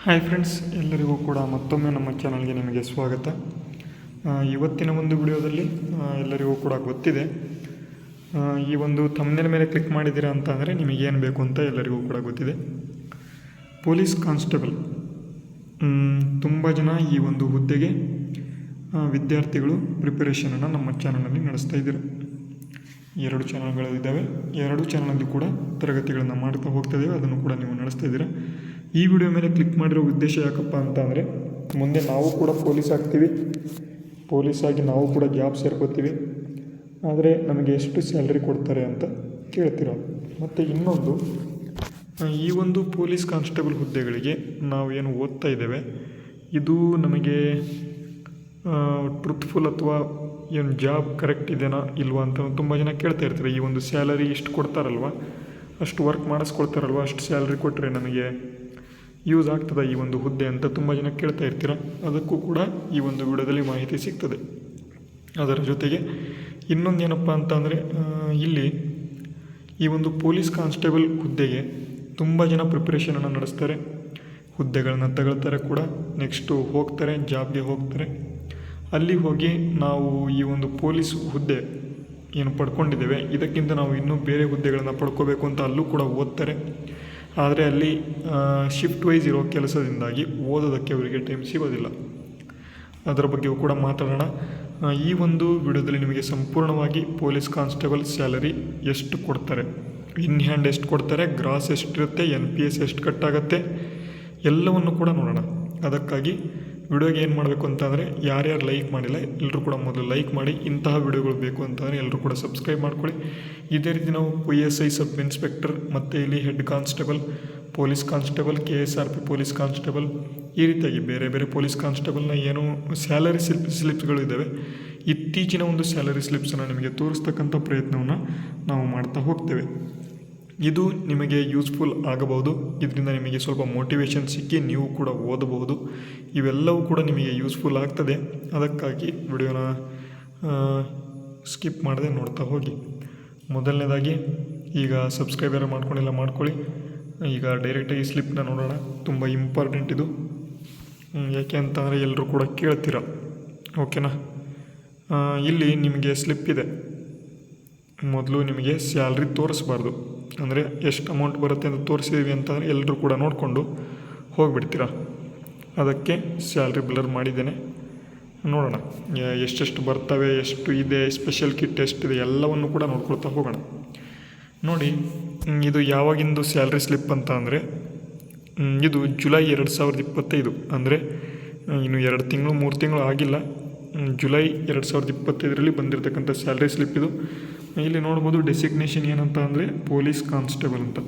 Hi friends, ಎಲ್ಲರಿಗೂ ಕೂಡ ಮತ್ತೊಮ್ಮೆ ನಮ್ಮ ಚಾನಲ್ಗೆ ನಿಮಗೆ ಸ್ವಾಗತ. ಇವತ್ತಿನ ಒಂದು ವಿಡಿಯೋದಲ್ಲಿ ಎಲ್ಲರಿಗೂ ಕೂಡ ಗೊತ್ತಿದೆ, ಈ ಒಂದು ಥಂಬ್ನೇಲ್ ಮೇಲೆ ಕ್ಲಿಕ್ ಮಾಡಿದ್ದೀರಾ ಅಂತ ಅಂದರೆ ನಿಮಗೇನು ಬೇಕು ಅಂತ ಎಲ್ಲರಿಗೂ ಕೂಡ ಗೊತ್ತಿದೆ. ಪೊಲೀಸ್ ಕಾನ್ಸ್ಟೇಬಲ್ ತುಂಬ ಜನ ಈ ಒಂದು ಹುದ್ದೆಗೆ ವಿದ್ಯಾರ್ಥಿಗಳು ಪ್ರಿಪರೇಷನನ್ನು ನಮ್ಮ ಚಾನಲಲ್ಲಿ ನಡೆಸ್ತಾ ಇದ್ದಾರೆ. 2 ಚಾನಲ್ಗಳಿದ್ದಾವೆ. 2 ಚಾನಲಲ್ಲಿ ಕೂಡ ತರಗತಿಗಳನ್ನು ಮಾಡ್ತಾ ಹೋಗ್ತಾಯಿದ್ದೇವೆ. ಅದನ್ನು ಕೂಡ ನೀವು ನಡೆಸ್ತಾ ಇದ್ದೀರಾ. ಈ ವಿಡಿಯೋ ಮೇಲೆ ಕ್ಲಿಕ್ ಮಾಡಿರೋ ಉದ್ದೇಶ ಯಾಕಪ್ಪ ಅಂತ ಅಂದರೆ, ಮುಂದೆ ನಾವು ಕೂಡ ಪೊಲೀಸ್ ಆಗ್ತೀವಿ, ಪೊಲೀಸಾಗಿ ನಾವು ಕೂಡ ಜಾಬ್ ಸೇರ್ಕೋತೀವಿ, ಆದರೆ ನಮಗೆ ಎಷ್ಟು ಸ್ಯಾಲ್ರಿ ಕೊಡ್ತಾರೆ ಅಂತ ಕೇಳ್ತೀರ. ಮತ್ತು ಇನ್ನೊಂದು, ಈ ಒಂದು ಪೊಲೀಸ್ ಕಾನ್ಸ್ಟೇಬಲ್ ಹುದ್ದೆಗಳಿಗೆ ನಾವು ಏನು ಓದ್ತಾ ಇದ್ದೇವೆ ಇದು ನಮಗೆ ಟ್ರುತ್ಫುಲ್ ಅಥವಾ ಏನು ಜಾಬ್ ಕರೆಕ್ಟ್ ಇದೆನಾ ಇಲ್ವಾ ಅಂತ ತುಂಬ ಜನ ಕೇಳ್ತಾ ಇರ್ತಾರೆ. ಈ ಒಂದು ಸ್ಯಾಲರಿ ಇಷ್ಟು ಕೊಡ್ತಾರಲ್ವ, ಅಷ್ಟು ವರ್ಕ್ ಮಾಡಿಸ್ಕೊಡ್ತಾರಲ್ವ, ಅಷ್ಟು ಸ್ಯಾಲ್ರಿ ಕೊಟ್ಟರೆ ನಮಗೆ ಯೂಸ್ ಆಗ್ತದೆ ಈ ಒಂದು ಹುದ್ದೆ ಅಂತ ತುಂಬ ಜನ ಕೇಳ್ತಾ ಇರ್ತೀರ. ಅದಕ್ಕೂ ಕೂಡ ಈ ಒಂದು ವಿಡಿಯೋದಲ್ಲಿ ಮಾಹಿತಿ ಸಿಗ್ತದೆ. ಅದರ ಜೊತೆಗೆ ಇನ್ನೊಂದೇನಪ್ಪ ಅಂತ ಅಂದರೆ, ಇಲ್ಲಿ ಈ ಒಂದು ಪೊಲೀಸ್ ಕಾನ್ಸ್ಟೇಬಲ್ ಹುದ್ದೆಗೆ ತುಂಬ ಜನ ಪ್ರಿಪ್ರೇಷನನ್ನು ನಡೆಸ್ತಾರೆ, ಹುದ್ದೆಗಳನ್ನ ತಗೊಳ್ತಾರೆ ಕೂಡ, ನೆಕ್ಸ್ಟು ಹೋಗ್ತಾರೆ, ಜಾಬ್ಗೆ ಹೋಗ್ತಾರೆ. ಅಲ್ಲಿ ಹೋಗಿ ನಾವು ಈ ಒಂದು ಪೊಲೀಸ್ ಹುದ್ದೆ ಏನು ಪಡ್ಕೊಂಡಿದ್ದೇವೆ ಇದಕ್ಕಿಂತ ನಾವು ಇನ್ನೂ ಬೇರೆ ಹುದ್ದೆಗಳನ್ನು ಪಡ್ಕೋಬೇಕು ಅಂತ ಅಲ್ಲೂ ಕೂಡ ಓದ್ತಾರೆ. ಆದರೆ ಅಲ್ಲಿ ಶಿಫ್ಟ್ ವೈಸ್ ಇರೋ ಕೆಲಸದಿಂದಾಗಿ ಓದೋದಕ್ಕೆ ಅವರಿಗೆ ಟೈಮ್ ಸಿಗೋದಿಲ್ಲ. ಅದರ ಬಗ್ಗೆಯೂ ಕೂಡ ಮಾತಾಡೋಣ. ಈ ಒಂದು ವಿಡಿಯೋದಲ್ಲಿ ನಿಮಗೆ ಸಂಪೂರ್ಣವಾಗಿ ಪೊಲೀಸ್ ಕಾನ್ಸ್ಟೇಬಲ್ ಸ್ಯಾಲರಿ ಎಷ್ಟು ಕೊಡ್ತಾರೆ, ಇನ್ ಹ್ಯಾಂಡ್ ಎಷ್ಟು ಕೊಡ್ತಾರೆ, ಗ್ರಾಸ್ ಎಷ್ಟಿರುತ್ತೆ, NPS ಎಷ್ಟು ಕಟ್ಟಾಗುತ್ತೆ, ಎಲ್ಲವನ್ನು ಕೂಡ ನೋಡೋಣ. ಅದಕ್ಕಾಗಿ ವಿಡಿಯೋಗೆ ಏನು ಮಾಡಬೇಕು ಅಂತಂದರೆ, ಯಾರ್ಯಾರು ಲೈಕ್ ಮಾಡಿಲ್ಲ ಎಲ್ಲರೂ ಕೂಡ ಮೊದಲು ಲೈಕ್ ಮಾಡಿ. ಇಂತಹ ವಿಡಿಯೋಗಳು ಬೇಕು ಅಂತಂದರೆ ಎಲ್ಲರೂ ಕೂಡ ಸಬ್ಸ್ಕ್ರೈಬ್ ಮಾಡ್ಕೊಳ್ಳಿ. ಇದೇ ರೀತಿ ನಾವು PSI ಸಬ್ ಇನ್ಸ್ಪೆಕ್ಟರ್ ಮತ್ತು ಇಲ್ಲಿ head constable, police constable, KSRP police constable, ಈ ರೀತಿಯಾಗಿ ಬೇರೆ ಬೇರೆ ಪೊಲೀಸ್ ಕಾನ್ಸ್ಟೇಬಲ್ನ ಏನು ಸ್ಯಾಲರಿ ಸ್ಲಿಪ್ಸ್ಗಳು ಇದ್ದಾವೆ, ಇತ್ತೀಚಿನ ಒಂದು ಸ್ಯಾಲರಿ ಸ್ಲಿಪ್ಸನ್ನು ನಿಮಗೆ ತೋರಿಸ್ತಕ್ಕಂಥ ಪ್ರಯತ್ನವನ್ನು ನಾವು ಮಾಡ್ತಾ ಹೋಗ್ತೇವೆ. ಇದು ನಿಮಗೆ ಯೂಸ್ಫುಲ್ ಆಗಬಹುದು. ಇದರಿಂದ ನಿಮಗೆ ಸ್ವಲ್ಪ ಮೋಟಿವೇಶನ್ ಸಿಕ್ಕಿ ನೀವು ಕೂಡ ಓದಬಹುದು. ಇವೆಲ್ಲವೂ ಕೂಡ ನಿಮಗೆ ಯೂಸ್ಫುಲ್ ಆಗ್ತದೆ. ಅದಕ್ಕಾಗಿ ವಿಡಿಯೋನ ಸ್ಕಿಪ್ ಮಾಡದೆ ನೋಡ್ತಾ ಹೋಗಿ. ಮೊದಲನೇದಾಗಿ, ಈಗ ಸಬ್ಸ್ಕ್ರೈಬರ್ ಮಾಡ್ಕೊಂಡಿಲ್ಲ ಮಾಡ್ಕೊಳ್ಳಿ. ಈಗ ಡೈರೆಕ್ಟಾಗಿ ಸ್ಲಿಪ್ನ ನೋಡೋಣ. ತುಂಬ ಇಂಪಾರ್ಟೆಂಟ್ ಇದು. ಯಾಕೆ ಅಂತಂದರೆ ಎಲ್ಲರೂ ಕೂಡ ಕೇಳ್ತೀರ, ಓಕೆನಾ. ಇಲ್ಲಿ ನಿಮಗೆ ಸ್ಲಿಪ್ ಇದೆ. ಮೊದಲು ನಿಮಗೆ ಸ್ಯಾಲ್ರಿ ತೋರಿಸ್ಬಾರ್ದು, ಅಂದರೆ ಎಷ್ಟು ಅಮೌಂಟ್ ಬರುತ್ತೆ ಅಂತ ತೋರಿಸಿದ್ವಿ ಅಂತಂದರೆ ಎಲ್ಲರೂ ಕೂಡ ನೋಡಿಕೊಂಡು ಹೋಗಿಬಿಡ್ತೀರ. ಅದಕ್ಕೆ ಸ್ಯಾಲ್ರಿ ಬ್ಲರ್ ಮಾಡಿದ್ದೇನೆ. ನೋಡೋಣ ಎಷ್ಟೆಷ್ಟು ಬರ್ತವೆ, ಎಷ್ಟು ಇದೆ, ಸ್ಪೆಷಲ್ ಕಿಟ್ ಎಷ್ಟಿದೆ, ಎಲ್ಲವನ್ನು ಕೂಡ ನೋಡ್ಕೊಳ್ತಾ ಹೋಗೋಣ. ನೋಡಿ, ಇದು ಯಾವಾಗಿಂದು ಸ್ಯಾಲ್ರಿ ಸ್ಲಿಪ್ ಅಂತ ಅಂದರೆ, ಇದು ಜುಲೈ 2025, ಅಂದರೆ ಇನ್ನು 2 ತಿಂಗಳು 3 ತಿಂಗಳು ಆಗಿಲ್ಲ. ಜುಲೈ 2025ರಲ್ಲಿ ಬಂದಿರತಕ್ಕಂಥ ಸ್ಯಾಲ್ರಿ ಸ್ಲಿಪ್ ಇದು. ಇಲ್ಲಿ ನೋಡ್ಬೋದು ಡೆಸಿಗ್ನೇಷನ್ ಏನಂತ ಅಂದರೆ ಪೊಲೀಸ್ ಕಾನ್ಸ್ಟೇಬಲ್ ಅಂತ.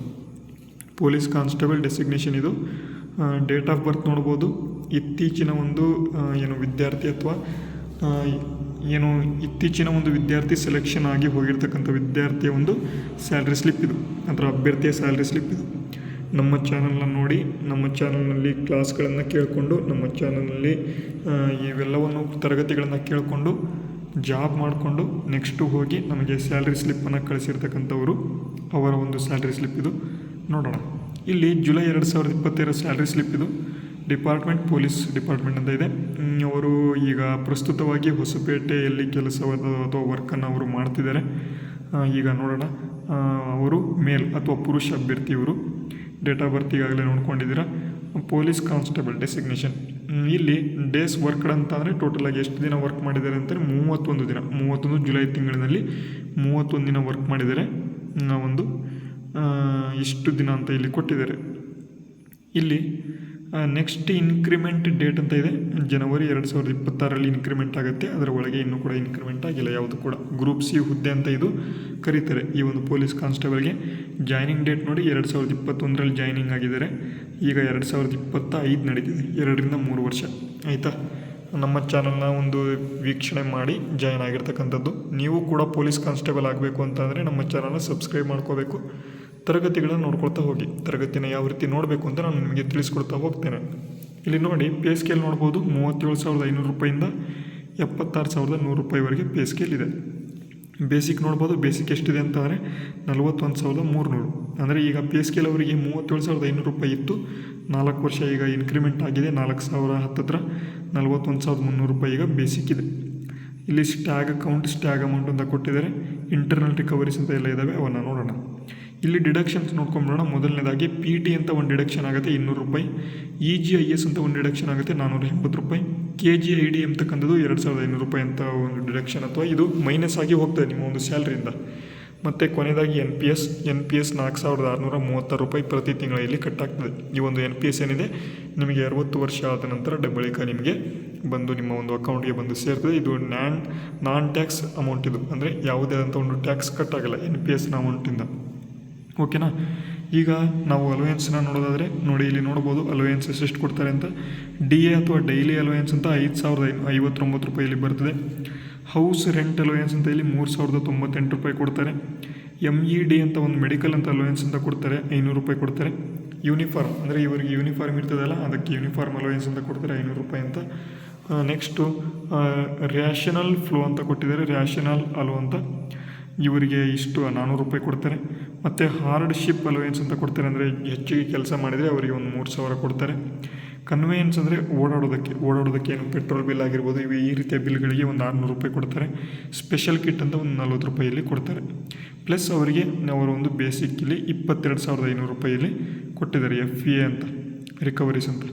ಪೊಲೀಸ್ ಕಾನ್ಸ್ಟೇಬಲ್ ಡೆಸಿಗ್ನೇಷನ್ ಇದು. ಡೇಟ್ ಆಫ್ ಬರ್ತ್ ನೋಡ್ಬೋದು. ಇತ್ತೀಚಿನ ಒಂದು ಏನು ವಿದ್ಯಾರ್ಥಿ ಅಥವಾ ಏನು ಇತ್ತೀಚಿನ ಒಂದು ವಿದ್ಯಾರ್ಥಿ ಸೆಲೆಕ್ಷನ್ ಆಗಿ ಹೋಗಿರ್ತಕ್ಕಂಥ ವಿದ್ಯಾರ್ಥಿಯ ಒಂದು ಸ್ಯಾಲ್ರಿ ಸ್ಲಿಪ್ ಇದು, ಅದರ ಅಭ್ಯರ್ಥಿಯ ಸ್ಯಾಲ್ರಿ ಸ್ಲಿಪ್ ಇದು. ನಮ್ಮ ಚಾನಲ್ನ ನೋಡಿ, ನಮ್ಮ ಚಾನಲ್ನಲ್ಲಿ ಕ್ಲಾಸ್ಗಳನ್ನು ಕೇಳಿಕೊಂಡು, ನಮ್ಮ ಚಾನಲ್ನಲ್ಲಿ ಇವೆಲ್ಲವನ್ನು ತರಗತಿಗಳನ್ನು ಕೇಳಿಕೊಂಡು ಜಾಬ್ ಮಾಡಿಕೊಂಡು ನೆಕ್ಸ್ಟು ಹೋಗಿ ನಮಗೆ ಸ್ಯಾಲ್ರಿ ಸ್ಲಿಪ್ಪನ್ನು ಕಳಿಸಿರ್ತಕ್ಕಂಥವರು, ಅವರ ಒಂದು ಸ್ಯಾಲ್ರಿ ಸ್ಲಿಪ್ ಇದು. ನೋಡೋಣ. ಇಲ್ಲಿ ಜುಲೈ 2025 ಸ್ಯಾಲ್ರಿ ಸ್ಲಿಪ್ ಇದು. ಡಿಪಾರ್ಟ್ಮೆಂಟ್ ಪೊಲೀಸ್ ಡಿಪಾರ್ಟ್ಮೆಂಟ್ ಅಂತ ಇದೆ. ಅವರು ಈಗ ಪ್ರಸ್ತುತವಾಗಿ ಹೊಸಪೇಟೆಯಲ್ಲಿ ಕೆಲಸವಾದ ಅಥವಾ ವರ್ಕನ್ನು ಅವರು ಮಾಡ್ತಿದ್ದಾರೆ. ಈಗ ನೋಡೋಣ, ಅವರು ಮೇಲ್ ಅಥವಾ ಪುರುಷ ಅಭ್ಯರ್ಥಿ. ಇವರು ಡೇಟ್ ಆಫ್ ಬರ್ತ್ ಈಗಾಗಲೇ ನೋಡ್ಕೊಂಡಿದ್ದೀರಾ. Police constable designation. ಇಲ್ಲಿ ಡೇಸ್ ವರ್ಕ್ಡ್ ಅಂತ ಅಂದರೆ ಟೋಟಲಾಗಿ ಎಷ್ಟು ದಿನ ವರ್ಕ್ ಮಾಡಿದ್ದಾರೆ ಅಂತಂದರೆ 31 ದಿನ. 31 ಜುಲೈ ತಿಂಗಳಿನಲ್ಲಿ 31 ದಿನ ವರ್ಕ್ ಮಾಡಿದ್ದಾರೆ. ಒಂದು ಇಷ್ಟು ದಿನ ಅಂತ ಇಲ್ಲಿ ಕೊಟ್ಟಿದ್ದಾರೆ. ಇಲ್ಲಿ ನೆಕ್ಸ್ಟ್ ಇನ್ಕ್ರಿಮೆಂಟ್ ಡೇಟ್ ಅಂತ ಇದೆ, ಜನವರಿ 2026ರಲ್ಲಿ ಇನ್ಕ್ರಿಮೆಂಟ್ ಆಗುತ್ತೆ. ಅದರ ಒಳಗೆ ಇನ್ನೂ ಕೂಡ ಇನ್ಕ್ರಿಮೆಂಟ್ ಆಗಿಲ್ಲ ಯಾವುದು ಕೂಡ. ಗ್ರೂಪ್ C ಹುದ್ದೆ ಅಂತ ಇದು ಕರೀತಾರೆ ಈ ಒಂದು ಪೊಲೀಸ್ ಕಾನ್ಸ್ಟೇಬಲ್ಗೆ. ಜಾಯ್ನಿಂಗ್ ಡೇಟ್ ನೋಡಿ 2021ರಲ್ಲಿ ಜಾಯ್ನಿಂಗ್ ಆಗಿದ್ದಾರೆ. ಈಗ 2025 ನಡೀತಿದೆ. 2ರಿಂದ 3 ವರ್ಷ ಆಯಿತಾ. ನಮ್ಮ ಚಾನಲ್ನ ಒಂದು ವೀಕ್ಷಣೆ ಮಾಡಿ ಜಾಯ್ನ್ ಆಗಿರ್ತಕ್ಕಂಥದ್ದು. ನೀವು ಕೂಡ ಪೊಲೀಸ್ ಕಾನ್ಸ್ಟೇಬಲ್ ಆಗಬೇಕು ಅಂತಂದರೆ ನಮ್ಮ ಚಾನಲ್ನ ಸಬ್ಸ್ಕ್ರೈಬ್ ಮಾಡ್ಕೋಬೇಕು. ತರಗತಿಗಳನ್ನು ನೋಡ್ಕೊಳ್ತಾ ಹೋಗಿ. ತರಗತಿನ ಯಾವ ರೀತಿ ನೋಡಬೇಕು ಅಂತ ನಾನು ನಿಮಗೆ ತಿಳಿಸ್ಕೊಡ್ತಾ ಹೋಗ್ತೇನೆ. ಇಲ್ಲಿ ನೋಡಿ, ಪೇ ಸ್ಕೇಲ್ ನೋಡ್ಬೋದು. 37,500 ರೂಪಾಯಿಂದ 76,100 ರೂಪಾಯಿವರೆಗೆ ಪೇ ಸ್ಕೇಲ್ ಇದೆ. ಬೇಸಿಕ್ ನೋಡ್ಬೋದು. ಬೇಸಿಕ್ ಎಷ್ಟಿದೆ ಅಂತಂದರೆ 41,300. ಅಂದರೆ ಈಗ ಪೇ ಸ್ಕೇಲ್ ಅವರಿಗೆ 37,500 ರೂಪಾಯಿ ಇತ್ತು, 4 ವರ್ಷ ಈಗ ಇನ್ಕ್ರಿಮೆಂಟ್ ಆಗಿದೆ, 4,000 ಹತ್ತಿರ 41,300 ರೂಪಾಯಿ ಈಗ ಬೇಸಿಕ್ ಇದೆ. ಇಲ್ಲಿ ಸ್ಟ್ಯಾಗ್ ಅಕೌಂಟ್, ಸ್ಟ್ಯಾಗ್ ಅಮೌಂಟ್ ಅಂತ ಕೊಟ್ಟಿದ್ದಾರೆ, ಇಂಟರ್ನಲ್ ರಿಕವರೀಸ್ ಅಂತ ಎಲ್ಲ ಇದ್ದಾವೆ, ಅವನ್ನು ನೋಡೋಣ. ಇಲ್ಲಿ ಡಿಡಕ್ಷನ್ಸ್ ನೋಡ್ಕೊಂಬಿಡೋಣ. ಮೊದಲನೇದಾಗಿ PT ಅಂತ ಒಂದು ಡಿಡಕ್ಷನ್ ಆಗುತ್ತೆ 200 ರೂಪಾಯಿ, EGIS ಅಂತ ಒಂದು ಡಿಡಕ್ಷನ್ ಆಗುತ್ತೆ 480 ರೂಪಾಯಿ, KGID ಅಂತಕ್ಕಂಥದ್ದು 2,500 ರೂಪಾಯಿ ಅಂತ ಒಂದು ಡಿಡಕ್ಷನ್, ಅಥವಾ ಇದು ಮೈನಸ್ ಆಗಿ ಹೋಗ್ತದೆ ನಿಮ್ಮ ಒಂದು ಸ್ಯಾಲ್ರಿಯಿಂದ. ಮತ್ತು ಕೊನೆಯದಾಗಿ NPS 4,636 ರೂಪಾಯಿ ಪ್ರತಿ ತಿಂಗಳ ಇಲ್ಲಿ ಕಟ್ಟಾಗ್ತದೆ. ಈ ಒಂದು NPS ಏನಿದೆ ನಿಮಗೆ 60 ವರ್ಷ ಆದ ನಂತರ ಬಳಿಕ ನಿಮಗೆ ಬಂದು ನಿಮ್ಮ ಒಂದು ಅಕೌಂಟ್ಗೆ ಬಂದು ಸೇರ್ತದೆ. ಇದು ನಾನ್ ಟ್ಯಾಕ್ಸ್ ಅಮೌಂಟ್, ಇದು ಅಂದರೆ ಯಾವುದೇ ಆದಂಥ ಒಂದು ಟ್ಯಾಕ್ಸ್ ಕಟ್ಟಾಗಲ್ಲ NPSನ ಅಮೌಂಟಿಂದ. ಓಕೆನಾ. ಈಗ ನಾವು ಅಲೋಯನ್ಸ್ನ ನೋಡೋದಾದರೆ ನೋಡಿ, ಇಲ್ಲಿ ನೋಡ್ಬೋದು ಅಲೋಯನ್ಸಸ್ ಎಷ್ಟು ಕೊಡ್ತಾರೆ ಅಂತ. DA ಅಥವಾ ಡೈಲಿ ಅಲೋಯನ್ಸ್ ಅಂತ 5,059 ರೂಪಾಯಲ್ಲಿ ಬರ್ತದೆ. ಹೌಸ್ ರೆಂಟ್ ಅಲೋಯನ್ಸ್ ಅಂತ ಇಲ್ಲಿ 3,098 ರೂಪಾಯಿ ಕೊಡ್ತಾರೆ. MED ಅಂತ ಒಂದು ಮೆಡಿಕಲ್ ಅಂತ ಅಲೋಯನ್ಸ್ ಅಂತ ಕೊಡ್ತಾರೆ, 500 ರೂಪಾಯಿ ಕೊಡ್ತಾರೆ. ಯೂನಿಫಾರ್ಮ್ ಅಂದರೆ ಇವರಿಗೆ ಯೂನಿಫಾರ್ಮ್ ಇರ್ತದಲ್ಲ, ಅದಕ್ಕೆ ಯೂನಿಫಾರ್ಮ್ ಅಲೋಯನ್ಸ್ ಅಂತ ಕೊಡ್ತಾರೆ 500 ರೂಪಾಯಿ ಅಂತ. ನೆಕ್ಸ್ಟು ರ್ಯಾಷನಲ್ ಫ್ಲೋ ಅಂತ ಕೊಟ್ಟಿದ್ದಾರೆ, ರ್ಯಾಷನಲ್ ಅಲೋ ಅಂತ ಇವರಿಗೆ ಇಷ್ಟು 400 ರೂಪಾಯಿ ಕೊಡ್ತಾರೆ. ಮತ್ತು ಹಾರ್ಡ್ಶಿಪ್ ಅಲೋಯನ್ಸ್ ಅಂತ ಕೊಡ್ತಾರೆ, ಅಂದರೆ ಹೆಚ್ಚಿಗೆ ಕೆಲಸ ಮಾಡಿದರೆ ಅವರಿಗೆ ಒಂದು 3,000 ಕೊಡ್ತಾರೆ. ಕನ್ವೇಯನ್ಸ್ ಅಂದರೆ ಓಡಾಡೋದಕ್ಕೆ ಏನು ಪೆಟ್ರೋಲ್ ಬಿಲ್ ಆಗಿರ್ಬೋದು, ಈ ರೀತಿಯ ಬಿಲ್ಗಳಿಗೆ ಒಂದು 600 ರೂಪಾಯಿ ಕೊಡ್ತಾರೆ. ಸ್ಪೆಷಲ್ ಕಿಟ್ ಅಂತ ಒಂದು 40 ರೂಪಾಯಲ್ಲಿ ಕೊಡ್ತಾರೆ. ಪ್ಲಸ್ ಅವರಿಗೆ ಅವರ ಒಂದು ಬೇಸಿಕ್ಕಲ್ಲಿ 22,500 ರೂಪಾಯಲ್ಲಿ ಕೊಟ್ಟಿದ್ದಾರೆ FA ಅಂತ, ರಿಕವರೀಸ್ ಅಂತ.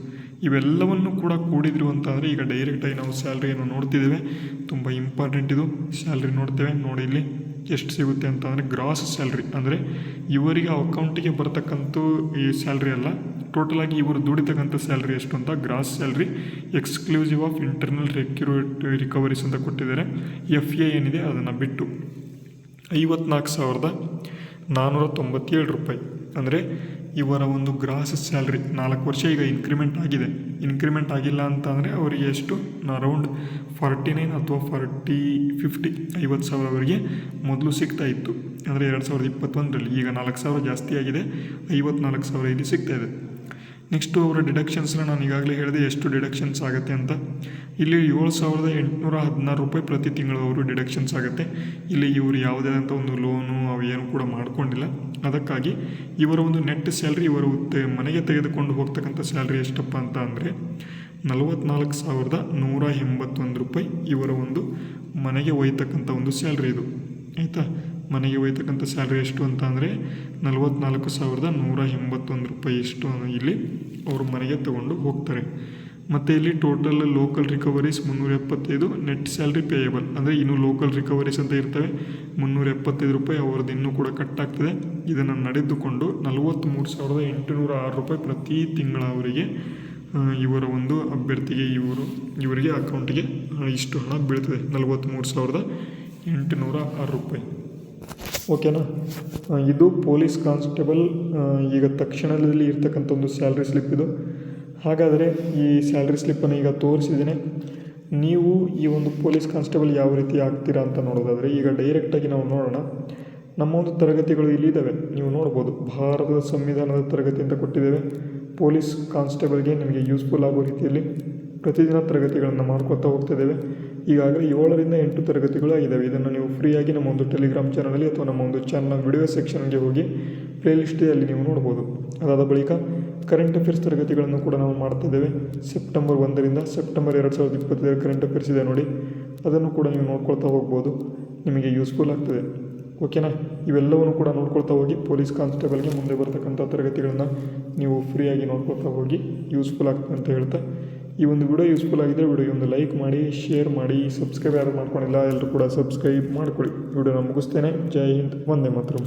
ಇವೆಲ್ಲವನ್ನು ಕೂಡ ಕೂಡಿದ್ರು ಅಂತ ಅಂದರೆ ಈಗ ಡೈರೆಕ್ಟಾಗಿ ನಾವು ಸ್ಯಾಲ್ರಿಯನ್ನು ನೋಡ್ತಿದ್ದೇವೆ. ತುಂಬ ಇಂಪಾರ್ಟೆಂಟ್ ಇದು. ಸ್ಯಾಲ್ರಿ ನೋಡ್ತೇವೆ ನೋಡಿ, ಇಲ್ಲಿ ಎಷ್ಟು ಸಿಗುತ್ತೆ ಅಂತ ಅಂದರೆ ಗ್ರಾಸ್ ಸ್ಯಾಲ್ರಿ, ಅಂದರೆ ಇವರಿಗೆ ಅಕೌಂಟಿಗೆ ಬರ್ತಕ್ಕಂಥ ಈ ಸ್ಯಾಲ್ರಿ ಅಲ್ಲ, ಟೋಟಲಾಗಿ ಇವರು ದುಡಿತಕ್ಕಂಥ ಸ್ಯಾಲ್ರಿ ಎಷ್ಟು ಅಂತ gross salary exclusive of internal recoveries ಅಂತ ಕೊಟ್ಟಿದ್ದಾರೆ. FA ಏನಿದೆ ಅದನ್ನು ಬಿಟ್ಟು 54,497 ರೂಪಾಯಿ, ಅಂದರೆ ಇವರ ಒಂದು ಗ್ರಾಸ್ ಸ್ಯಾಲ್ರಿ 4 ವರ್ಷ ಈಗ ಇನ್ಕ್ರಿಮೆಂಟ್ ಆಗಿದೆ. ಇನ್ಕ್ರಿಮೆಂಟ್ ಆಗಿಲ್ಲ ಅಂತ ಅಂದರೆ ಅವರಿಗೆ ಎಷ್ಟು ಅರೌಂಡ್ 49 ಅಥವಾ 50,000 ಅವರಿಗೆ ಮೊದಲು ಸಿಗ್ತಾ ಇತ್ತು, ಅಂದರೆ 2021ರಲ್ಲಿ. ಈಗ 4,000 ಜಾಸ್ತಿ ಆಗಿದೆ, 54,000 ಇಲ್ಲಿ ಸಿಗ್ತಾಯಿದೆ. ನೆಕ್ಸ್ಟು ಅವರ ಡಿಡಕ್ಷನ್ಸ್ನ ನಾನು ಈಗಾಗಲೇ ಹೇಳಿದೆ ಎಷ್ಟು ಡಿಡಕ್ಷನ್ಸ್ ಆಗುತ್ತೆ ಅಂತ. ಇಲ್ಲಿ 7,816 ರೂಪಾಯಿ ಪ್ರತಿ ತಿಂಗಳು ಅವರು ಡಿಡಕ್ಷನ್ಸ್ ಆಗುತ್ತೆ. ಇಲ್ಲಿ ಇವರು ಯಾವುದೇ ಆದಂಥ ಒಂದು ಲೋನು ಅವೇನು ಕೂಡ ಮಾಡ್ಕೊಂಡಿಲ್ಲ. ಅದಕ್ಕಾಗಿ ಇವರ ಒಂದು ನೆಟ್ ಸ್ಯಾಲ್ರಿ, ಇವರು ಮನೆಗೆ ತೆಗೆದುಕೊಂಡು ಹೋಗ್ತಕ್ಕಂಥ ಸ್ಯಾಲ್ರಿ ಎಷ್ಟಪ್ಪ ಅಂತ ಅಂದರೆ 44,181 ರೂಪಾಯಿ ಇವರ ಒಂದು ಮನೆಗೆ ಒಯ್ತಕ್ಕಂಥ ಒಂದು ಸ್ಯಾಲ್ರಿ ಇದು, ಆಯಿತಾ. ಮನೆಗೆ ಒಯ್ತಕ್ಕಂಥ ಸ್ಯಾಲ್ರಿ ಎಷ್ಟು ಅಂತ ಅಂದರೆ 44,181 ರೂಪಾಯಿ ಇಷ್ಟು ಇಲ್ಲಿ ಅವರು ಮನೆಗೆ ತಗೊಂಡು ಹೋಗ್ತಾರೆ. ಮತ್ತು ಇಲ್ಲಿ total local recoveries 375, net salary payable ಅಂದರೆ ಇನ್ನು ಲೋಕಲ್ ರಿಕವರೀಸ್ ಅಂತ ಇರ್ತವೆ 375 ರೂಪಾಯಿ ಅವರದ್ದು ಇನ್ನೂ ಕೂಡ ಕಟ್ಟಾಗ್ತದೆ. ಇದನ್ನು ನಡೆದುಕೊಂಡು 43,806 ರೂಪಾಯಿ ಪ್ರತಿ ತಿಂಗಳ ಅವರಿಗೆ ಇವರ ಒಂದು ಅಭ್ಯರ್ಥಿಗೆ ಇವರಿಗೆ ಅಕೌಂಟಿಗೆ ಇಷ್ಟು ಹಣ ಬೀಳ್ತದೆ, 43,806 ರೂಪಾಯಿ. ಓಕೆನಾ. ಇದು ಪೊಲೀಸ್ ಕಾನ್ಸ್ಟೇಬಲ್ ಈಗ ತಕ್ಷಣದಲ್ಲಿ ಇರ್ತಕ್ಕಂಥ ಒಂದು ಸ್ಯಾಲ್ರಿ ಸ್ಲಿಪ್ ಇದು. ಹಾಗಾದರೆ ಈ ಸ್ಯಾಲ್ರಿ ಸ್ಲಿಪ್ಪನ್ನು ಈಗ ತೋರಿಸಿದ್ದೇನೆ. ನೀವು ಈ ಒಂದು ಪೊಲೀಸ್ ಕಾನ್ಸ್ಟೇಬಲ್ ಯಾವ ರೀತಿ ಆಗ್ತೀರಾ ಅಂತ ನೋಡೋದಾದರೆ ಈಗ ಡೈರೆಕ್ಟಾಗಿ ನಾವು ನೋಡೋಣ. ನಮ್ಮ ಒಂದು ತರಗತಿಗಳು ಇಲ್ಲಿದ್ದಾವೆ, ನೀವು ನೋಡ್ಬೋದು. ಭಾರತದ ಸಂವಿಧಾನದ ತರಗತಿ ಅಂತ ಕೊಟ್ಟಿದ್ದೇವೆ. ಪೊಲೀಸ್ ಕಾನ್ಸ್ಟೇಬಲ್ಗೆ ನಿಮಗೆ ಯೂಸ್ಫುಲ್ ಆಗೋ ರೀತಿಯಲ್ಲಿ ಪ್ರತಿದಿನ ತರಗತಿಗಳನ್ನು ಮಾಡ್ಕೊತಾ ಹೋಗ್ತಿದ್ದೇವೆ. ಈಗಾಗಲೇ 7ರಿಂದ 8 ತರಗತಿಗಳು ಆಗಿದ್ದಾವೆ. ಇದನ್ನು ನೀವು ಫ್ರೀಯಾಗಿ ನಮ್ಮ ಒಂದು ಟೆಲಿಗ್ರಾಮ್ ಚಾನಲಲ್ಲಿ ಅಥವಾ ನಮ್ಮ ಒಂದು ಚಾನಲ್ನ ವಿಡಿಯೋ ಸೆಕ್ಷನ್ಗೆ ಹೋಗಿ ಪ್ಲೇಲಿಸ್ಟಲ್ಲಿ ನೀವು ನೋಡ್ಬೋದು. ಅದಾದ ಬಳಿಕ ಕರೆಂಟ್ ಅಫೇರ್ಸ್ ತರಗತಿಗಳನ್ನು ಕೂಡ ನಾವು ಮಾಡ್ತಿದ್ದೇವೆ. ಸೆಪ್ಟೆಂಬರ್ 1ರಿಂದ ಸೆಪ್ಟೆಂಬರ್ 2025 ಕರೆಂಟ್ ಅಫೇರ್ಸ್ ಇದೆ ನೋಡಿ, ಅದನ್ನು ಕೂಡ ನೀವು ನೋಡ್ಕೊಳ್ತಾ ಹೋಗ್ಬೋದು, ನಿಮಗೆ ಯೂಸ್ಫುಲ್ ಆಗ್ತದೆ. ಓಕೆನಾ. ಇವೆಲ್ಲವನ್ನು ಕೂಡ ನೋಡ್ಕೊಳ್ತಾ ಹೋಗಿ ಪೊಲೀಸ್ ಕಾನ್ಸ್ಟೇಬಲ್ಗೆ ಮುಂದೆ ಬರ್ತಕ್ಕಂಥ ತರಗತಿಗಳನ್ನು ನೀವು ಫ್ರೀಯಾಗಿ ನೋಡ್ಕೊಳ್ತಾ ಹೋಗಿ, ಯೂಸ್ಫುಲ್ ಆಗ್ತದೆ ಅಂತ ಹೇಳ್ತಾ ಈ ಒಂದು ವಿಡಿಯೋ ಯೂಸ್ಫುಲ್ ಆಗಿದ್ದರೆ ವಿಡಿಯೋ ಒಂದು ಲೈಕ್ ಮಾಡಿ, ಶೇರ್ ಮಾಡಿ, ಸಬ್ಸ್ಕ್ರೈಬ್ ಯಾರು ಮಾಡ್ಕೊಂಡಿಲ್ಲ ಎಲ್ಲರೂ ಕೂಡ ಸಬ್ಸ್ಕ್ರೈಬ್ ಮಾಡ್ಕೊಳ್ಳಿ. ವಿಡಿಯೋನ ಮುಗಿಸ್ತೇನೆ. ಜೈ ಹಿಂದ್, ವಂದೇ ಮಾತರಂ.